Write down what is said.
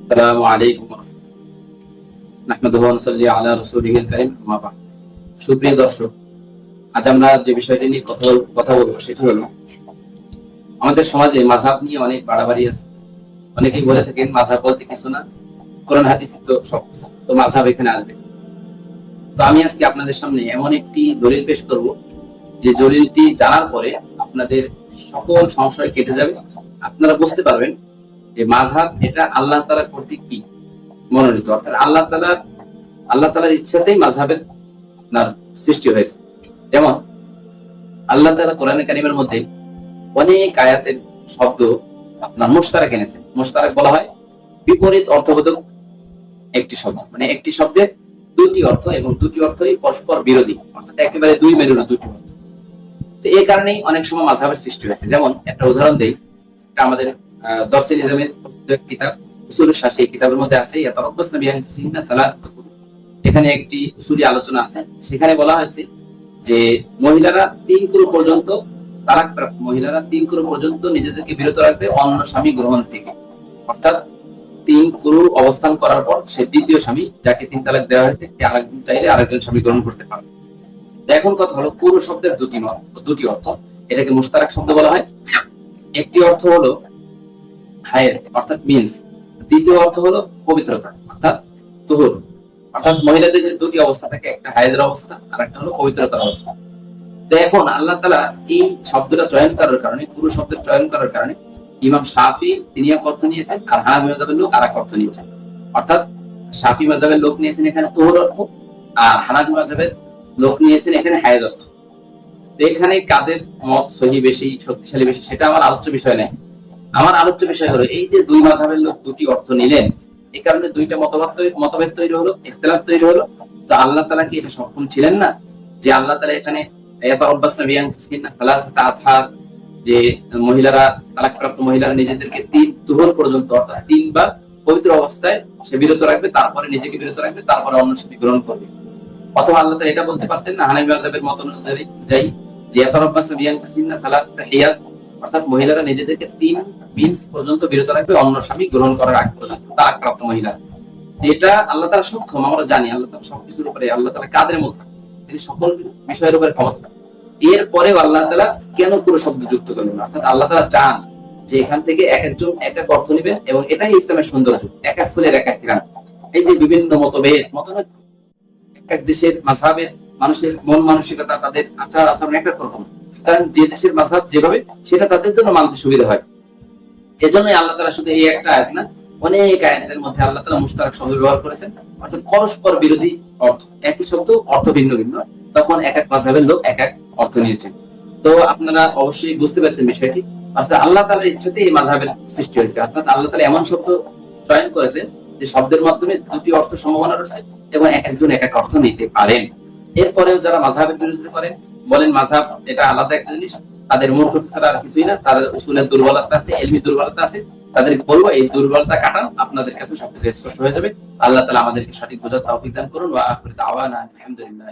আসসালামু আলাইকুম নাহমাদুহু ওয়া নুসাল্লি আলা রাসূলিহিল কারীম আম্মা বা'দ। সুপ্রিয় দর্শক, আজ আমরা যে বিষয়টি নিয়ে কথা বলবো সেটি হলো আমাদের সমাজে মাযহাব নিয়ে অনেক বাড়াবাড়ি আছে। অনেকেই বলে থাকেন মাযহাব বলতে কিছু না, কোরআন হাদিসই তো সবকিছু, তো মাযহাব এখানে আসবে। তো আমি আজকে আপনাদের সামনে এমন একটি দলিল পেশ করব যে দলিলটি জানার পরে আপনাদের সকল সংশয় কেটে যাবে। আপনারা বুঝতে পারবেন যে মাযহাব এটা আল্লাহ তাআলা কর্তৃক কি মনোনীত, অর্থাৎ আল্লাহ তাআলার ইচ্ছাতেই মাযহাবের আপনার সৃষ্টি হয়েছে। যেমন আল্লাহ তাআলা কোরআনে কারীমের মধ্যে অনেক আয়াতের শব্দ আপনার মুশতারাক এনেছেন। মুশতারাক বলা হয় বিপরীত অর্থবোধক একটি শব্দ, মানে একটি শব্দের দুটি অর্থ এবং দুটি অর্থই পরস্পর বিরোধী, অর্থাৎ একেবারে দুই মেরুর দুটি অর্থ। তো এই কারণেই অনেক সময় মাযহাবের সৃষ্টি হয়েছে। যেমন একটা উদাহরণ দেই, এটা আমাদের দরসে নিজামের কিতাব উসুলুশ শারহ, এই কিতাবের মধ্যে আছে ইয়াতারাব্বাসনা বিআনফুসিহিন্না সালাসাত কুরু। এখানে একটি উসুলি আলোচনা আছে, সেখানে বলা হয়েছে যে মহিলারা 3 কুরু পর্যন্ত, তালাকপ্রাপ্ত মহিলারা 3 কুরু পর্যন্ত নিজেদেরকে বিরত রাখবে অন্য স্বামী গ্রহণ থেকে। অর্থাৎ 3 কুরু অবস্থান করার পর সে দ্বিতীয় স্বামী, যাকে 3 তালাক দেওয়া হয়েছে, সে আরেকজন চাইলে আরেকজন স্বামী গ্রহণ করতে পারবে। এখন কথা হলো কুরু শব্দের দুটি অর্থ। এটাকে মুশতারাক শব্দ বলা হয়। একটি অর্থ হলো হায়েজ অর্থাৎ মিন্স, দ্বিতীয় অর্থ হলো পবিত্রতা অর্থাৎ তুহুর। অর্থাৎ মহিলাদের যে দুটি অবস্থা থাকে, একটা হায়েজের অবস্থা আর একটা হলো পবিত্রতার অবস্থা। তো এখন আল্লাহ তাআলা এই শব্দটা চয়ন করার কারণে, পুরো শব্দের চয়ন করার কারণে ইমাম শাফি তিনি এক অর্থ নিয়েছেন আর হানাফি মাযহাবের লোক আরেক অর্থ নিয়েছেন। অর্থাৎ শাফি মাযহাবের লোক নিয়েছেন এখানে তুহুর অর্থ, আর হানাফি মাযহাবের লোক নিয়েছেন এখানে হায়েজ অর্থ। তো এখানে কাদের মত সহি বেশি, শক্তিশালী বেশি, সেটা আমার আলোচ্য বিষয় নয়। আমার আলোচ্য বিষয় হলো এই যে দুই মাযহাবের লোক দুটি অর্থ নিলেন, এই কারণে দুইটা মতভেদ তৈরি হলো, ইখতিলাফ তৈরি হলো। তো আল্লাহ তাআলা কি এটা সক্ষম ছিলেন না যে আল্লাহ তাআলা এখানে ইয়াতারাব্বাসনা বিআনফুসিহিন্না সালাসাত আতহার, যে মহিলারা, তালাকপ্রাপ্ত মহিলারা নিজেদেরকে 3 তুহুর পর্যন্ত অর্থাৎ 3 বার পবিত্র অবস্থায় সে বিরত রাখবে, তারপরে নিজেকে বিরত রাখবে, তারপরে অন্য স্বামী গ্রহণ করবে। অথবা আল্লাহ তাআলা এটা বলতে পারতেন না হানাফি মাযহাবের মত অনুযায়ী যে ইয়াতারাব্বাসনা বিআনফুসিহিন্না সালাসাত হিয়াজ, অর্থাৎ মহিলারা নিজেদেরকে 3 মিন্স পর্যন্ত বিরত রাখবে অন্য স্বামী গ্রহণ করার আগ পর্যন্ত, তালাকপ্রাপ্ত মহিলা। এটা আল্লাহ তাআলা সক্ষম, আমরা জানি আল্লাহ তাআলা সবকিছুর উপরে, আল্লাহ তাআলা কাদের মতো, তিনি সকল বিষয়ের উপরে ক্ষমতা। এরপরেও আল্লাহ তাআলা কেন পুরো শব্দ যুক্ত করলেন? অর্থাৎ আল্লাহ তাআলা চান যে এখান থেকে এক একজন এক এক অর্থ নেবেন, এবং এটাই ইসলামের সৌন্দর্য, এক এক ফুলের এক এক ঘ্রাণ। এই যে বিভিন্ন মতভেদ, এক এক দেশের মাযহাবের মানুষের মন মানসিকতা, তাদের আচার আচরণ এক এক রকম, সুতরাং যে দেশের মাযহাব যেভাবে, সেটা তাদের জন্য মানতে সুবিধা হয়। এজন্যই আল্লাহ তাআলা শুধু এই একটা আয়াত না, অনেক আয়াতের মধ্যে আল্লাহ তাআলা মুশতারাক শব্দ ব্যবহার করেছেন, অর্থাৎ পরস্পর বিরোধী অর্থ, একই শব্দ অর্থ ভিন্ন ভিন্ন, তখন এক এক মাযহাবের লোক এক এক অর্থ নিয়েছেন। তো আপনারা অবশ্যই বুঝতে পারছেন বিষয়টি। অর্থাৎ আল্লাহ তাআলার ইচ্ছাতে এই মাযহাবের সৃষ্টি হয়েছে। অর্থাৎ আল্লাহ তাআলা এমন শব্দ চয়ন করেছেন যে শব্দের মাধ্যমে দুটি অর্থ সম্ভাবনা রয়েছে, এবং এক একজন এক এক অর্থ নিতে পারেন। এরপরেও যারা মাযহাবের বিরোধিতা করেন, বলেন মাযহাব এটা আলাদা একটা জিনিস, তাদের মূর্খতা ছাড়া আর কিছুই না, তাদের উসুলের দুর্বলতা আছে, ইলমি দুর্বলতা আছে, তাদেরকে বলবো এই দুর্বলতা কাটান, আপনাদের কাছে সবকিছু স্পষ্ট হয়ে যাবে। আল্লাহ তাআলা আমাদেরকে সঠিক বোঝার তৌফিক দান করুন। ওয়া আখিরু দাওয়ানা আলহামদুলিল্লাহ।